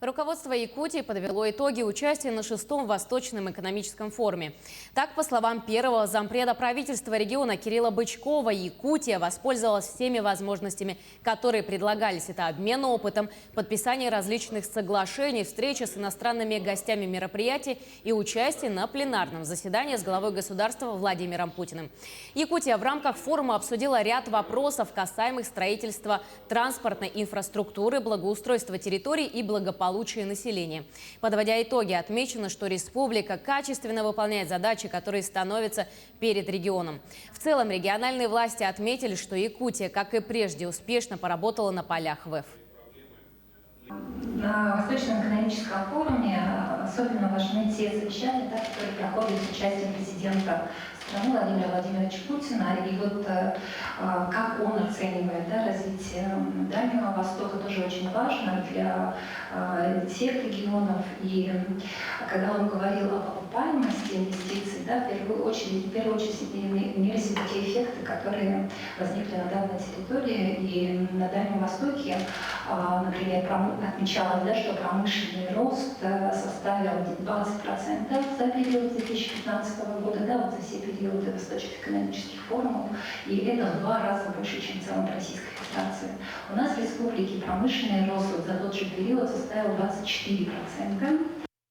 Руководство Якутии подвело итоги участия на шестом Восточном экономическом форуме. Так, по словам первого зампреда правительства региона Кирилла Бычкова, Якутия воспользовалась всеми возможностями, которые предлагались. Это обмен опытом, подписание различных соглашений, встреча с иностранными гостями мероприятий и участие на пленарном заседании с главой государства Владимиром Путиным. Якутия в рамках форума обсудила ряд вопросов, касаемых строительства транспортной инфраструктуры, благоустройства территорий и благополучия населения. Подводя итоги, отмечено, что республика качественно выполняет задачи, которые становятся перед регионом. В целом, региональные власти отметили, что Якутия, как и прежде, успешно поработала на полях ВЭФ. На Восточном экономическом форуме особенно важны те совещания, которые проходят с участием президента страны Владимира Владимировича Путина. И вот как он оценивает развитие Дальнего Востока, тоже очень важно для всех регионов. И когда он говорил об окупаемости инвестиций, в первую очередь имелись такие эффекты, которые возникли на данной территории и на Дальнем Востоке. Например, отмечалось, что промышленный рост составил 20% за период 2015 года, вот за все периоды восточных экономических форумов, и это в 2 раза больше, чем в целом Российской Федерации. У нас в республике промышленный рост за тот же период составил 24%.